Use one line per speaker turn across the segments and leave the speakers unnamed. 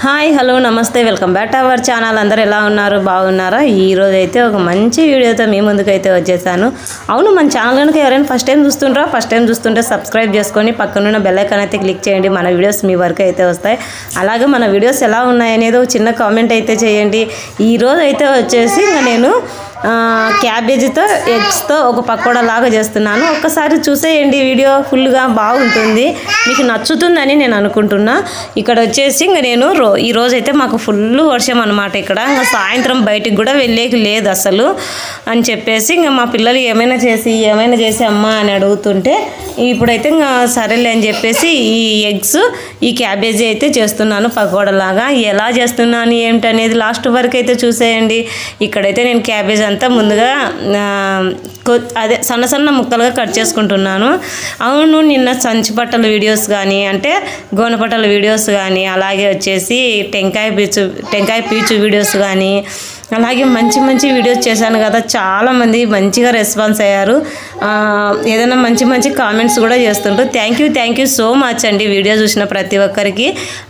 Hi hello నమస్తే welcome back to our channel. అందరూ ఎలా ఉన్నారు, బాగున్నారా? ఈరోజు అయితే ఒక మంచి వీడియోతో మీ ముందుకైతే వచ్చేసాను. అవును, మన ఛానల్ కనుక ఎవరైనా ఫస్ట్ టైం చూస్తుంటే సబ్స్క్రైబ్ చేసుకొని పక్కనున్న బెల్ ఐకాన్ అయితే క్లిక్ చేయండి. మన వీడియోస్ మీ వరకు అయితే వస్తాయి. అలాగే మన వీడియోస్ ఎలా ఉన్నాయనేది ఒక చిన్న కామెంట్ అయితే చేయండి. ఈరోజు అయితే వచ్చేసి ఇంకా నేను క్యాబేజీతో ఎగ్స్తో ఒక పకోడా లాగా చేస్తున్నాను. ఒక్కసారి చూసేయండి, వీడియో ఫుల్గా బాగుంటుంది, మీకు నచ్చుతుందని నేను అనుకుంటున్నా. ఇక్కడ వచ్చేసి ఇంకా నేను ఈరోజు అయితే మాకు ఫుల్ వర్షం అనమాట. ఇక్కడ ఇంకా సాయంత్రం బయటికి కూడా వెళ్ళేకి లేదు అసలు అని చెప్పేసి ఇంకా మా పిల్లలు ఏమైనా చేసి అమ్మ అని అడుగుతుంటే ఇప్పుడైతే ఇంకా సరేలే అని చెప్పేసి ఈ ఎగ్స్ ఈ క్యాబేజీ అయితే చేస్తున్నాను పకోడా లాగా. ఎలా చేస్తున్నాను ఏమిటనేది లాస్ట్ వరకు అయితే చూసేయండి. ఇక్కడైతే నేను క్యాబేజీ అంతా ముందుగా అదే సన్న సన్న ముక్కలుగా కట్ చేసుకుంటున్నాను. అవును, నిన్న సంచిపట్టల వీడియోస్ కానీ అంటే గోనపట్టల వీడియోస్ కానీ అలాగే వచ్చేసి టెంకాయ పీచు వీడియోస్ కానీ అలాగే మంచి వీడియోస్ చేశాను కదా, చాలామంది మంచిగా రెస్పాన్స్ అయ్యారు. ఏదైనా మంచి కామెంట్స్ కూడా చేస్తుంటారు. థ్యాంక్ యూ సో మచ్ అండి వీడియో చూసిన ప్రతి ఒక్కరికి.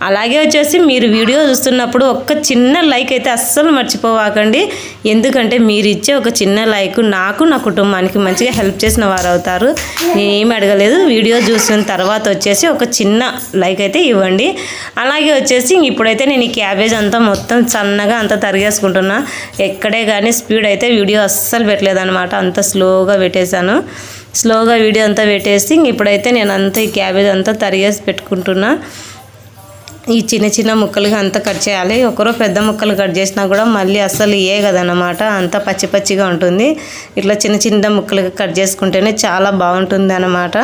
అలాగే వచ్చేసి మీరు వీడియో చూస్తున్నప్పుడు ఒక్క చిన్న లైక్ అయితే అస్సలు మర్చిపోవాకండి. ఎందుకంటే మీరు ఇచ్చే ఒక చిన్న లైక్ నాకు నా కుటుంబానికి మంచిగా హెల్ప్ చేసిన వారు అవుతారు. నేనేమి అడగలేదు, వీడియో చూసిన తర్వాత వచ్చేసి ఒక చిన్న లైక్ అయితే ఇవ్వండి. అలాగే వచ్చేసి ఇప్పుడైతే నేను ఈ క్యాబేజ్ అంతా మొత్తం సన్నగా అంతా తరిగేసుకుంటున్నా. ఎక్కడే కానీ స్పీడ్ అయితే వీడియో అస్సలు పెట్టలేదన్నమాట, అంత స్లోగా పెట్టేశాను. స్లోగా వీడియో అంతా పెట్టేసి ఇప్పుడైతే నేను అంతా ఈ క్యాబేజ్ అంతా తరిగేసి పెట్టుకుంటున్నా. ఈ చిన్న ముక్కలుగా అంతా కట్ చేయాలి. ఒకరో పెద్ద ముక్కలు కట్ చేసినా కూడా మళ్ళీ అస్సలు కదనమాట, అంతా పచ్చిగా ఉంటుంది. ఇట్లా చిన్న ముక్కలుగా కట్ చేసుకుంటేనే చాలా బాగుంటుంది అన్నమాట.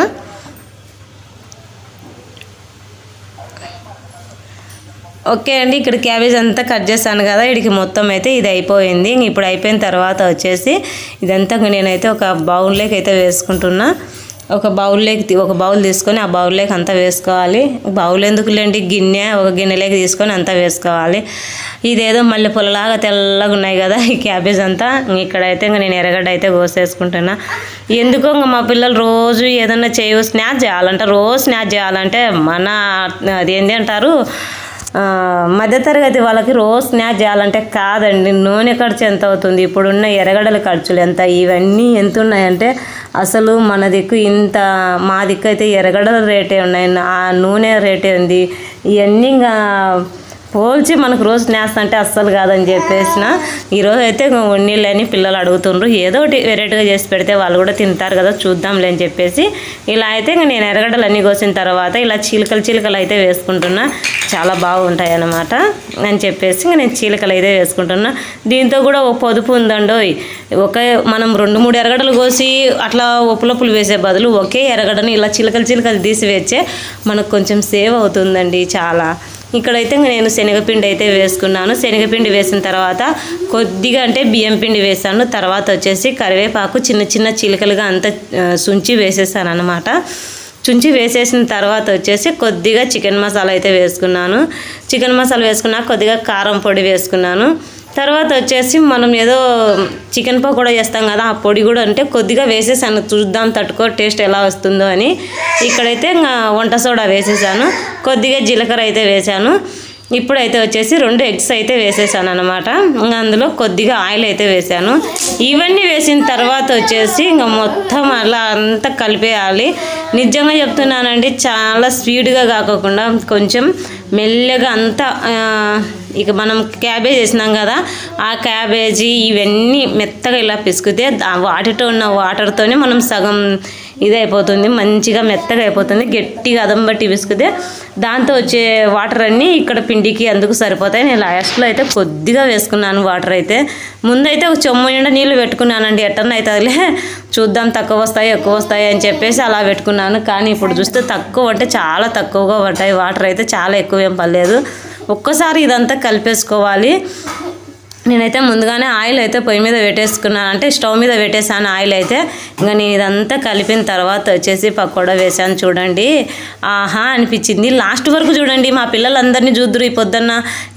ఓకే అండి, ఇక్కడ క్యాబేజ్ అంతా కట్ చేశాను కదా, ఇడికి మొత్తం అయితే ఇది అయిపోయింది. ఇప్పుడు అయిపోయిన తర్వాత వచ్చేసి ఇదంతా నేనైతే ఒక బౌల్లోకి అయితే వేసుకుంటున్నా. ఒక బౌల్ తీసుకొని ఆ బౌల్లోకి అంతా వేసుకోవాలి. బౌల్ ఎందుకులేండి, ఒక గిన్నెలోకి తీసుకొని అంతా వేసుకోవాలి. ఇదేదో మళ్ళీ పొలలాగా తెల్లగా ఉన్నాయి కదా ఈ క్యాబేజ్ అంతా. ఇక్కడైతే ఇంకా నేను ఎర్రగడ్డ అయితే కోసేసుకుంటున్నా. ఎందుకో ఇంకా మా పిల్లలు రోజు ఏదన్నా స్నాక్స్ చేయాలంటే మన అదేంటి అంటారు, మధ్యతరగతి వాళ్ళకి రోజు స్నాక్స్ చేయాలంటే కాదండి, నూనె ఖర్చు ఎంత అవుతుంది, ఇప్పుడున్న ఎర్రగడ్డల ఖర్చులు ఎంత, ఇవన్నీ ఎంత ఉన్నాయంటే అసలు మా దిక్కు అయితే ఎర్రగడ్డల రేటే ఉన్నాయి, ఆ నూనె రేటే ఉంది. ఇవన్నీ ఇంకా పోల్చి మనకు రోజు స్నాక్స్ అంటే అస్సలు కాదని చెప్పేసిన ఈరోజు అయితే ఉన్నీళ్ళని పిల్లలు అడుగుతుండ్రు. ఏదో ఒకటి వెరైటీగా చేసి పెడితే వాళ్ళు కూడా తింటారు కదా, చూద్దాంలే అని చెప్పేసి ఇలా అయితే ఇంకా నేను ఎర్రగడ్డలు అన్నీ కోసిన తర్వాత ఇలా చీలికలు అయితే వేసుకుంటున్నా. చాలా బాగుంటాయి అన్నమాట అని చెప్పేసి ఇంకా నేను చీలికలు అయితే వేసుకుంటున్నా. దీంతో కూడా ఒక పొదుపు ఉందండో, మనం 2-3 ఎర్రగడ్డలు కోసి అట్లా ఒప్పులొప్పులు వేసే బదులు ఒకే ఎర్రగడ్డని ఇలా చీలికలు తీసి వేస్తే మనకు కొంచెం సేవ్ అవుతుందండి చాలా. ఇక్కడైతే నేను శనగపిండి అయితే వేసుకున్నాను. శనగపిండి వేసిన తర్వాత కొద్దిగా అంటే బియ్యం పిండి వేసాను. తర్వాత వచ్చేసి కరివేపాకు చిన్న చిలుకలుగా అంతా సుంచి వేసేసాను అనమాట. చుంచి వేసేసిన తర్వాత వచ్చేసి కొద్దిగా చికెన్ మసాలా అయితే వేసుకున్నాను. చికెన్ మసాలా వేసుకున్నా కొద్దిగా కారం పొడి వేసుకున్నాను. తర్వాత వచ్చేసి మనం ఏదో చికెన్ పకోడా చేస్తాం కదా, ఆ పొడి కూడా అంటే కొద్దిగా వేసేసాను, చూద్దాం తట్టుకో టేస్ట్ ఎలా వస్తుందో అని. ఇక్కడైతే వంట సోడా వేసేసాను, కొద్దిగా జీలకర్ర అయితే వేసాను. ఇప్పుడైతే వచ్చేసి 2 ఎగ్స్ అయితే వేసేసాను అనమాట. ఇంకా అందులో కొద్దిగా ఆయిల్ అయితే వేసాను. ఇవన్నీ వేసిన తర్వాత వచ్చేసి ఇంకా మొత్తం అలా అంతా కలిపేయాలి. నిజంగా చెప్తున్నానండి, చాలా స్పీడ్గా కాకుండా కొంచెం మెల్లగా అంతా ఇక మనం క్యాబేజ్ వేసినాం కదా, ఆ క్యాబేజీ ఇవన్నీ మెత్తగా ఇలా పిసుకుతే వాటితో ఉన్న వాటర్తోనే మనం సగం ఇదైపోతుంది, మంచిగా మెత్తగా అయిపోతుంది. గట్టిగా అదం బట్టి పిసుకుతే దాంతో వచ్చే వాటర్ అన్నీ ఇక్కడ పిండికి అందుకు సరిపోతాయి. నేను లాస్ట్లో అయితే కొద్దిగా వేసుకున్నాను వాటర్ అయితే. ముందైతే ఒక చెమ్ము నిండా నీళ్ళు పెట్టుకున్నానండి, ఎట్టన్నా అవుతుందిలే చూద్దాం తక్కువ వస్తాయి ఎక్కువ వస్తాయి అని చెప్పేసి అలా పెట్టుకున్నాను. కానీ ఇప్పుడు చూస్తే తక్కువ అంటే చాలా తక్కువగా పడ్డాయి, వాటర్ అయితే చాలా ఎక్కువ ఏం పడలేదు. ఒక్కసారి ఇదంతా కలిపేసుకోవాలి. నేనైతే ముందుగానే ఆయిల్ అయితే పొయ్యి మీద పెట్టేసుకున్నాను, అంటే స్టవ్ మీద పెట్టేసాను ఆయిల్ అయితే. ఇంకా నేను ఇదంతా కలిపిన తర్వాత వచ్చేసి పకోడా వేసాను. చూడండి, ఆహా అనిపించింది. లాస్ట్ వరకు చూడండి, మా పిల్లలందరినీ చూద్దురు ఈ పొద్దున్న.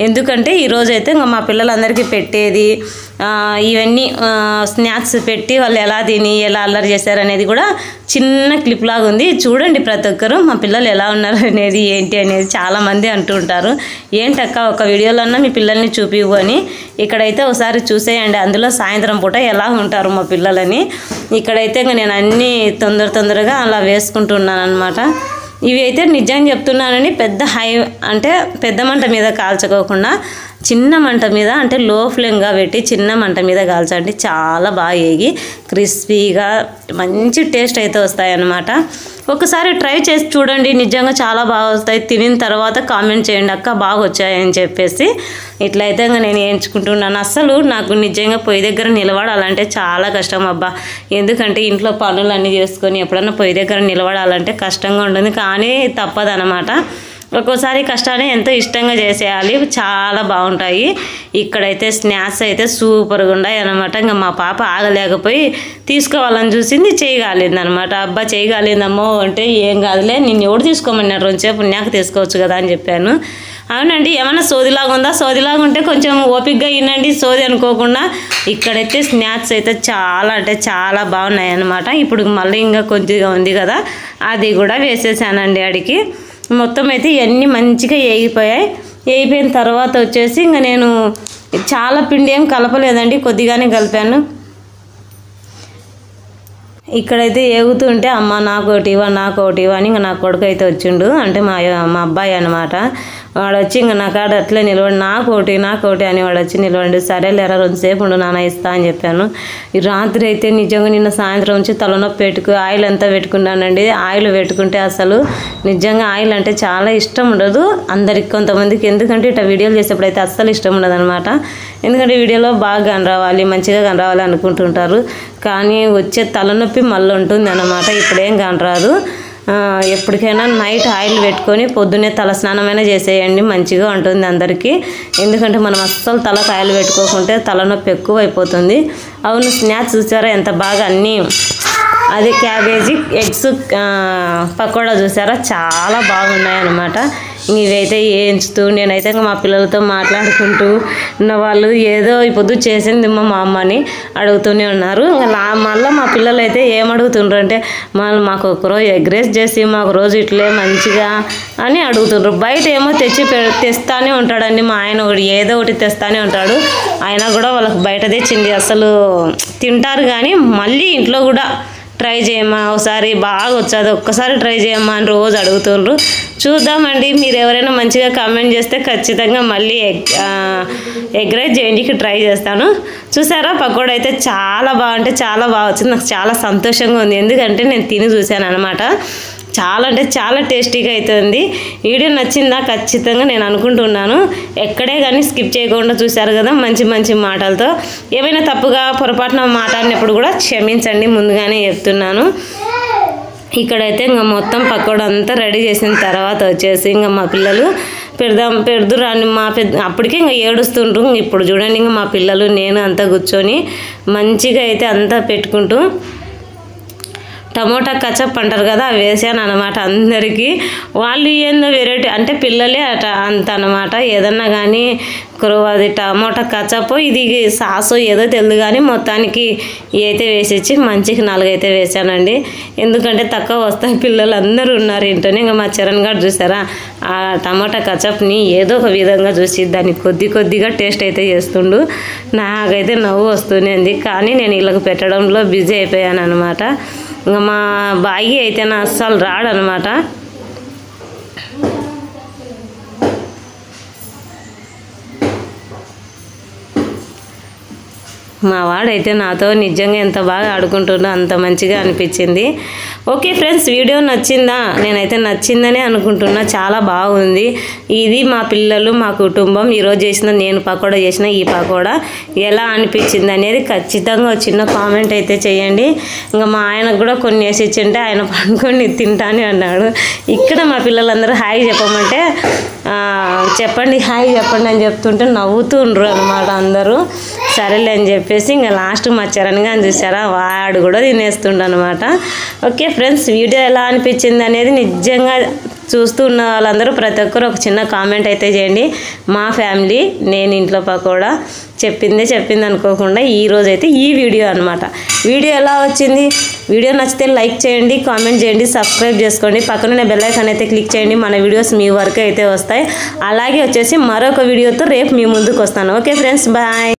ఎందుకంటే ఈరోజు అయితే ఇంకా మా పిల్లలందరికీ పెట్టేది ఇవన్నీ స్నాక్స్ పెట్టి వాళ్ళు ఎలా తిని ఎలా అల్లరి చేశారు అనేది కూడా చిన్న క్లిప్ లాగా ఉంది, చూడండి ప్రతి ఒక్కరు మా పిల్లలు ఎలా ఉన్నారు అనేది ఏంటి అనేది చాలామంది అంటూ ఉంటారు. ఏంటక్క ఒక వీడియోలన్నా మీ పిల్లల్ని చూపివు అని. ఇక్కడైతే ఒకసారి చూసేయండి, అందులో సాయంత్రం పూట ఎలా ఉంటారు మా పిల్లలని. ఇక్కడైతే ఇంకా నేను అన్నీ తొందరగా అలా వేసుకుంటున్నాను అనమాట. ఇవి అయితే నిజంగా చెప్తున్నానని పెద్ద మంట మీద కాల్చుకోకుండా చిన్న మంట మీద అంటే లో ఫ్లేమ్గా పెట్టి చిన్న మంట మీద కాల్చండి, చాలా బాగా ఏగి క్రిస్పీగా మంచి టేస్ట్ అయితే వస్తాయన్నమాట. ఒకసారి ట్రై చేసి చూడండి, నిజంగా చాలా బాగా వస్తాయి. తినిన తర్వాత కామెంట్ చేయండి అక్క బాగా వచ్చాయని చెప్పేసి. ఇట్లయితే ఇంకా నేను ఎంచుకుంటున్నాను. అసలు నాకు నిజంగా పొయ్యి దగ్గర నిలబడాలంటే చాలా కష్టం అబ్బా. ఎందుకంటే ఇంట్లో పనులన్నీ చేసుకొని ఎప్పుడన్నా పొయ్యి దగ్గర నిలబడాలంటే కష్టంగా ఉంటుంది, కానీ తప్పదనమాట. ఒక్కోసారి కష్టాన్ని ఎంతో ఇష్టంగా చేసేయాలి, చాలా బాగుంటాయి. ఇక్కడైతే స్నాక్స్ అయితే సూపర్గా ఉన్నాయి అనమాట. ఇంకా మా పాప ఆగలేకపోయి తీసుకోవాలని చూసింది, చేయగాలింది అనమాట. అబ్బా చేయగాలిందమ్మో అంటే ఏం కాదులే, నేను ఎవడు తీసుకోమన్నారు, రెండుసేపు నాకు తీసుకోవచ్చు కదా అని చెప్పాను. అవునండి, ఏమన్నా సోదిలాగా ఉందా, సోదిలాగా ఉంటే కొంచెం ఓపికగా వినండి, సోది అనుకోకుండా. ఇక్కడైతే స్నాక్స్ అయితే చాలా అంటే చాలా బాగున్నాయి అన్నమాట. ఇప్పుడు మళ్ళీ ఇంకా కొద్దిగా ఉంది కదా, అది కూడా వేసేసానండి అడిగి. మొత్తం అయితే ఇవన్నీ మంచిగా వేగిపోయాయి. వేగిపోయిన తర్వాత వచ్చేసి ఇంకా నేను చాలా పిండి ఏం కలపలేదండి, కొద్దిగానే కలిపాను. ఇక్కడైతే ఏగుతుంటే అమ్మ నాకోటి ఇవ్వ అని ఇంకా నా కొడుకు అయితే వచ్చిండు, అంటే మా అబ్బాయి అనమాట. వాడు వచ్చి ఇంకా నా కాడ అట్లే నిలబడి నాకోటి అని వాడు వచ్చి నిలబడి, సరేలేరా రెండుసేపు ఉండు నాన్న ఇస్తా అని చెప్పాను. ఈ రాత్రి అయితే నిజంగా నిన్న సాయంత్రం నుంచి తలనొప్పి ఆయిల్ అంతా పెట్టుకున్నానండి. ఆయిల్ పెట్టుకుంటే అసలు నిజంగా ఆయిల్ అంటే చాలా ఇష్టం ఉండదు అందరికి, కొంతమందికి. ఎందుకంటే ఇట్లా వీడియోలు చేసేప్పుడు అయితే అస్సలు ఇష్టం ఉండదు అనమాట. ఎందుకంటే వీడియోలో బాగా కనరావాలి, మంచిగా కనరావాలి అనుకుంటుంటారు, కానీ వచ్చే తలనొప్పి మళ్ళీ ఉంటుంది అన్నమాట. ఇప్పుడేం కనరాదు. ఎప్పటికైనా నైట్ ఆయిల్ పెట్టుకొని పొద్దున్నే తల స్నానమైనా చేసేయండి, మంచిగా ఉంటుంది అందరికీ. ఎందుకంటే మనం అస్సలు తలకు ఆయిల్ పెట్టుకోకుంటే తలనొప్పి ఎక్కువ అయిపోతుంది. అవును, స్నాక్స్ చూసారా ఎంత బాగా అన్నీ, అదే క్యాబేజీ ఎగ్స్ పకోడా చూసారా చాలా బాగున్నాయి అన్నమాట. ఇవైతే వేయించుతూ నేనైతే ఇంకా మా పిల్లలతో మాట్లాడుకుంటూ వాళ్ళు ఏదో ఇప్పుడు చేసింది మా అమ్మని అడుగుతూనే ఉన్నారు. మళ్ళీ మా పిల్లలు అయితే ఏమడుగుతుండ్రు అంటే, మళ్ళీ మాకు ఒకరోజు ఎగ్ రైస్ చేసి మాకు రోజు ఇట్లే మంచిగా అని అడుగుతుండ్రు. బయట ఏమో తెస్తానే ఉంటాడండి మా ఆయన, ఒకటి ఏదో ఒకటి తెస్తానే ఉంటాడు. అయినా కూడా వాళ్ళకి బయట తెచ్చింది అసలు తింటారు, కానీ మళ్ళీ ఇంట్లో కూడా ట్రై చేయమ్మా ఒకసారి బాగా వచ్చాది, ఒక్కసారి ట్రై చేయమ్మా అని రోజు అడుగుతుండ్రు. చూద్దామండి, మీరు ఎవరైనా మంచిగా కామెంట్ చేస్తే ఖచ్చితంగా మళ్ళీ ఎగ్ రైస్ చేయడానికి ట్రై చేస్తాను. చూసారా పకోడా అయితే చాలా బాగుంటే చాలా బాగా వచ్చింది, నాకు చాలా సంతోషంగా ఉంది. ఎందుకంటే నేను తిని చూశాను అనమాట, చాలా అంటే చాలా టేస్టీగా అవుతుంది. వీడియో నచ్చిందా ఖచ్చితంగా నేను అనుకుంటున్నాను. ఎక్కడే కానీ స్కిప్ చేయకుండా చూశారు కదా, మంచి మంచి మాటలతో. ఏమైనా తప్పుగా పొరపాటున మాట్లాడినప్పుడు కూడా క్షమించండి, ముందుగానే చెప్తున్నాను. ఇక్కడైతే ఇంకా మొత్తం పకోడా అంతా రెడీ చేసిన తర్వాత వచ్చేసి ఇంకా మా పిల్లలు పెడుదురాని అప్పటికే ఇంకా ఏడుస్తుండ్రు. ఇప్పుడు చూడండి ఇంకా మా పిల్లలు నేను అంతా కూర్చొని మంచిగా అయితే అంతా పెట్టుకుంటూ టమోటా కచప్ అంటారు కదా, అవి వేసాను అనమాట అందరికీ. వాళ్ళు ఏందో వెరైటీ అంటే పిల్లలే అంత అనమాట. ఏదన్నా కానీ అది టమోటా కచప్, ఇది సాసు ఏదో తెలియదు, కానీ మొత్తానికి అయితే వేసిచ్చి మంచిగా 4 అయితే వేసానండి. ఎందుకంటే తక్కువ వస్తాయి, పిల్లలు అందరూ ఉన్నారు ఇంట్లోనే. ఇంకా మా చరణ్ గారు చూసారా ఆ టమోటా కచప్ని ఏదో ఒక విధంగా చూసి దాన్ని కొద్దిగా టేస్ట్ అయితే చేస్తుండు. నాకైతే నవ్వు వస్తూనే ఉంది, కానీ నేను వీళ్ళకి పెట్టడంలో బిజీ అయిపోయాను అనమాట. ఇంకా మా బాయి అయితే నా అస్సలు రాడనమాట. మా వాడైతే నాతో నిజంగా ఎంత బాగా ఆడుకుంటుండో అంత మంచిగా అనిపించింది. ఓకే ఫ్రెండ్స్, వీడియో నచ్చిందా? నేనైతే నచ్చిందనే అనుకుంటున్నా, చాలా బాగుంది. ఇది మా పిల్లలు మా కుటుంబం ఈరోజు చేసిన, నేను పకోడా చేసిన ఈ పకోడా ఎలా అనిపించింది అనేది ఖచ్చితంగా చిన్న కామెంట్ అయితే చేయండి. ఇంకా మా ఆయనకు కూడా కొన్ని వేసి ఇచ్చింటే ఆయన పనుకొని తింటానే అన్నాడు. ఇక్కడ మా పిల్లలందరూ హాయ్ చెప్పమంటే చెప్పండి హాయ్ చెప్పండి అని చెప్తుంటే నవ్వుతుండ్రు అనమాట అందరూ. సరేలే అని చెప్పేసి ఇంకా లాస్ట్ మా చరణ్ గారిని చూసారా, వాడు కూడా తినేస్తుండ అనమాట. ఓకే ఫ్రెండ్స్, వీడియో ఎలా అనిపించింది అనేది నిజంగా చూస్తూ ఉన్న వాళ్ళందరూ ప్రతి ఒక్కరు ఒక చిన్న కామెంట్ అయితే చేయండి. మా ఫ్యామిలీ నేను ఇంట్లో పకోడా చెప్పింది అనుకోకుండా ఈరోజైతే ఈ వీడియో అనమాట. వీడియో ఎలా వచ్చింది? వీడియో నచ్చితే లైక్ చేయండి, కామెంట్ చేయండి, సబ్స్క్రైబ్ చేసుకోండి, పక్కన బెల్ ఐకాన్ అయితే క్లిక్ చేయండి. మన వీడియోస్ మీ వరకు అయితే వస్తాయి. అలాగే వచ్చేసి మరొక వీడియోతో రేపు మీ ముందుకు వస్తాను. Okay friends, bye.